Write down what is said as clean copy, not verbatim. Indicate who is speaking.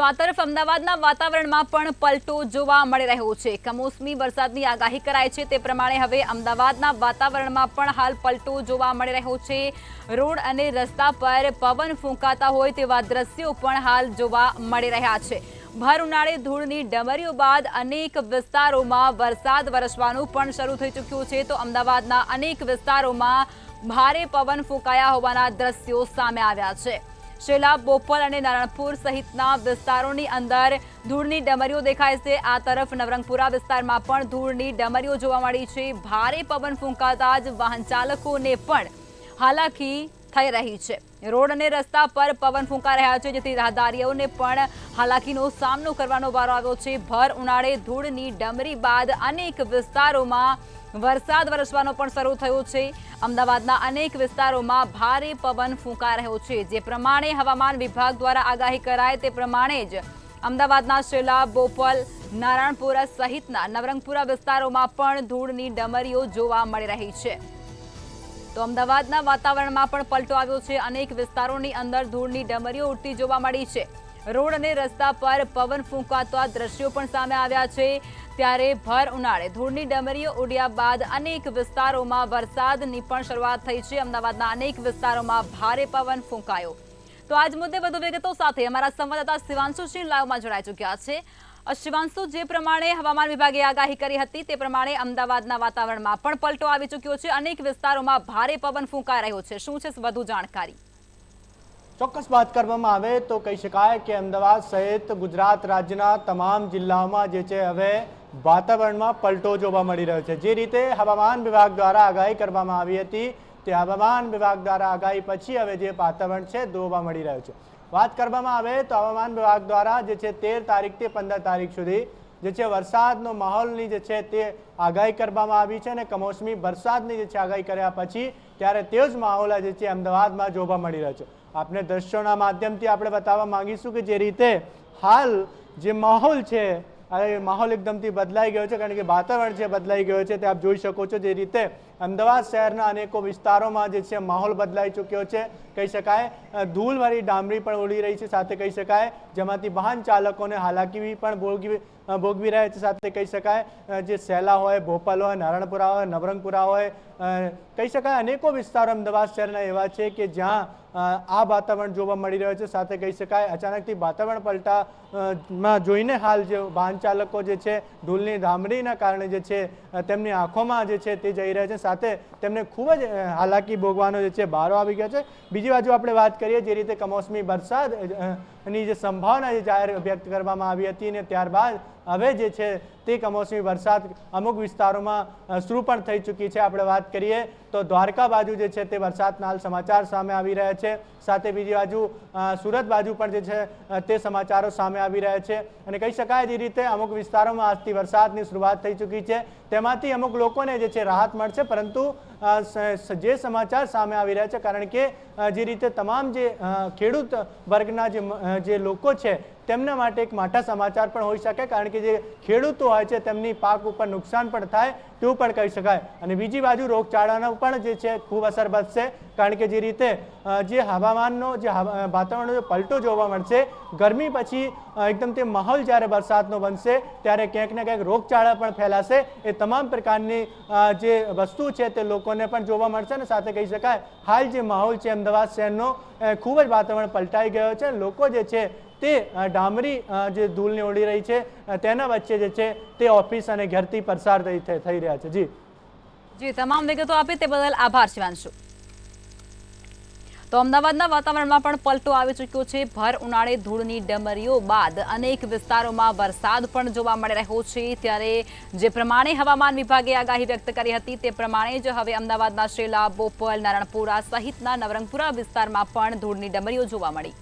Speaker 1: તો આ તરફ અમદાવાદના વાતાવરણમાં પણ પલટો જોવા મળી રહ્યો છે। કમોસમી વરસાદની આગાહી કરાઈ છે તે પ્રમાણે હવે અમદાવાદના વાતાવરણમાં પણ હાલ પલટો જોવા મળી રહ્યો છે। રોડ અને રસ્તા પર પવન ફૂંકાતા હોય તેવા દ્રશ્યો પણ હાલ જોવા મળી રહ્યા છે। ભર ઉનાળે ધૂળની ડમરીઓ બાદ અનેક વિસ્તારોમાં વરસાદ વરસવાનું પણ શરૂ થઈ ચૂક્યું છે। તો અમદાવાદના અનેક વિસ્તારોમાં ભારે પવન ફૂંકાયા હોવાના દ્રશ્યો સામે આવ્યા છે। શેલા, બોપલ અને નારણપુર સહિતના વિસ્તારોની અંદર ધૂળની ડમરીઓ દેખાય છે। આ તરફ નવરંગપુરા વિસ્તારમાં પણ ધૂળની ડમરીઓ જોવા મળી છે। ભારે પવન ફૂંકાતા જ વાહન ચાલકોને પણ હાલાકી થઈ રહી છે। રોડ અને રસ્તા પર પવન ફૂંકા રહ્યા છે, જેથી રાહદારીઓને પણ હાલાકીનો સામનો કરવાનો વારો આવ્યો છે। ભર ઉનાળે ધૂળની ડમરી બાદ અનેક વિસ્તારોમાં વરસાદ વરસવાનો પણ શરૂ થયો છે। અમદાવાદના અનેક વિસ્તારોમાં ભારે પવન ફૂંકાઈ રહ્યો છે। જે પ્રમાણે હવામાન વિભાગ દ્વારા આગાહી કરાય તે પ્રમાણે જ અમદાવાદના શેલા, બોપલ, નારણપુરા સહિતના નવરંગપુરા વિસ્તારોમાં પણ ધૂળની ડમરીઓ જોવા મળી રહી છે। તો અમદાવાદના વાતાવરણમાં પણ પલટો આવ્યો છે। અનેક વિસ્તારોની અંદર ધૂળની ડમરીઓ ઉડતી જોવા મળી છે। રોડ અને રસ્તા પર પવન ફૂંકાતા દ્રશ્યો પણ સામે આવ્યા છે। ત્યારે ભર ઉનાળે ધૂળની ડમરીઓ ઉડ્યા બાદ અનેક વિસ્તારોમાં વરસાદની પણ શરૂઆત થઈ છે। અમદાવાદના અનેક વિસ્તારોમાં ભારે પવન ફૂંકાયો। તો આજ મુદ્દે વધુ વિગતો સાથે અમારા સંવાદદાતા શિવાંશુ સિંહ લાઈવમાં જોડાઈ ચૂક્યા છે। શિવાંશુ, જે પ્રમાણે હવામાન વિભાગે આગાહી કરી હતી તે પ્રમાણે અમદાવાદના વાતાવરણમાં પણ પલટો આવી ચૂક્યો છે। અનેક વિસ્તારોમાં ભારે પવન ફૂંકાઈ રહ્યો છે। શું છે વધુ જાણકારી?
Speaker 2: ચોક્કસ વાત કરવામાં આવે તો કહી શકાય કે અમદાવાદ સહિત ગુજરાત રાજ્યના તમામ જિલ્લાઓમાં જે છે હવે વાતાવરણમાં પલટો જોવા મળી રહ્યો છે। જે રીતે હવામાન વિભાગ દ્વારા આગાહી કરવામાં આવી હતી તે હવામાન વિભાગ દ્વારા આગાહી પછી હવે જે વાતાવરણ છે જોવા મળી રહ્યું છે। વાત કરવામાં આવે તો હવામાન વિભાગ દ્વારા જે છે 13 તારીખથી 15 તારીખ સુધી જે છે વરસાદનો માહોલની જે છે તે આગાહી કરવામાં આવી છે અને કમોસમી વરસાદની જે છે આગાહી કર્યા પછી ત્યારે તે જ માહોલ જે છે અમદાવાદમાં જોવા મળી રહ્યો છે। આપને દ્રશ્યોના માધ્યમથી આપણે બતાવવા માંગીશું કે જે રીતે હાલ જે માહોલ છે માહોલ એકદમથી બદલાઈ ગયો છે, કારણ કે વાતાવરણ છે બદલાઈ ગયો છે। તે આપ જોઈ શકો છો જે રીતે અમદાવાદ શહેરના અનેકો વિસ્તારોમાં જે છે માહોલ બદલાઈ ચૂક્યો છે। કહી શકાય ધૂળવાળી ડામરી પણ ઉડી રહી છે, સાથે કહી શકાય જેમાંથી વાહન ચાલકોને હાલાકી પણ ભોગવી રહ્યા છે। સાથે કહી શકાય જે શેલા હોય, ભોપાલ હોય, નારણપુરા હોય, નવરંગપુરા હોય, કહી શકાય અનેકો વિસ્તારો અમદાવાદ શહેરના એવા છે કે જ્યાં આ વાતાવરણ જોવા મળી રહ્યો છે। સાથે કહી શકાય અચાનકથી વાતાવરણ પલટામાં જોઈને હાલ જે વાહન ચાલકો જે છે ધૂળની ડામરીના કારણે જે છે તેમની આંખોમાં જે છે તે જઈ રહ્યા છે, સાથે તેમને ખૂબ જ હાલાકી ભોગવાનો જે છે બારો આવી ગયો છે। બીજી બાજુ આપણે વાત કરીએ જે રીતે કમોસમી વરસાદની જે સંભાવના જે જાહેર વ્યક્ત કરવામાં આવી હતી અને ત્યારબાદ હવે જે છે તે કમોસમી વરસાદ અમુક વિસ્તારોમાં શરૂ પણ થઈ ચૂકી છે। આપણે વાત કરીએ તો દ્વારકા બાજુ જે છે તે વરસાદના હાલ સમાચાર સામે આવી રહ્યા છે, સાથે બીજી બાજુ સુરત બાજુ પણ જે છે તે સમાચારો સામે આવી રહ્યા છે। અને કહી શકાય જે રીતે અમુક વિસ્તારોમાં આજથી વરસાદની શરૂઆત થઈ ચૂકી છે, તેમાંથી અમુક લોકોને જે છે રાહત મળશે, પરંતુ જે સમાચાર સામે આવી રહ્યા છે કારણ કે જે રીતે તમામ જે ખેડૂત વર્ગના જે લોકો છે તેમના માટે એક માઠા સમાચાર પણ હોઈ શકે, કારણ કે જે ખેડૂતો હોય છે તેમની પાક ઉપર નુકસાન પણ થાય તેવું પણ કહી શકાય। અને બીજી બાજુ રોગચાળાનો પણ જે છે ખૂબ અસર વધશે, કારણ કે જે રીતે જે હવામાનનો જે વાતાવરણનો જે પલટો જોવા મળશે, ગરમી પછી એકદમ તે માહોલ જ્યારે વરસાદનો બનશે ત્યારે ક્યાંક ને ક્યાંક રોગચાળા પણ ફેલાશે। એ તમામ પ્રકારની જે વસ્તુ છે તે લોકોને પણ જોવા મળશે અને સાથે કહી શકાય હાલ જે માહોલ છે અમદાવાદ શહેરનો ખૂબ જ વાતાવરણ પલટાઈ ગયો છે। લોકો જે છે તે ડામરી જે ધૂળને ઉડી રહી છે તેના વચ્ચે જે છે તે ઓફિસ અને ઘરથી પસાર થઈ રહ્યા છે।
Speaker 1: જી, તમામ વિગતો આપી તે બદલ આભાર શિવાંશુ। તો અમદાવાદના વાતાવરણમાં પણ પલટો આવી ચૂક્યો છે। ભર ઉનાળે ધૂળની ડમરીઓ બાદ અનેક વિસ્તારોમાં વરસાદ પણ જોવા મળી રહ્યો છે। ત્યારે જે પ્રમાણે હવામાન વિભાગે આગાહી વ્યક્ત કરી હતી તે પ્રમાણે જ હવે અમદાવાદના શેલા, બોપલ, નારણપુરા સહિતના નવરંગપુરા વિસ્તારમાં પણ ધૂળની ડમરીઓ જોવા મળી।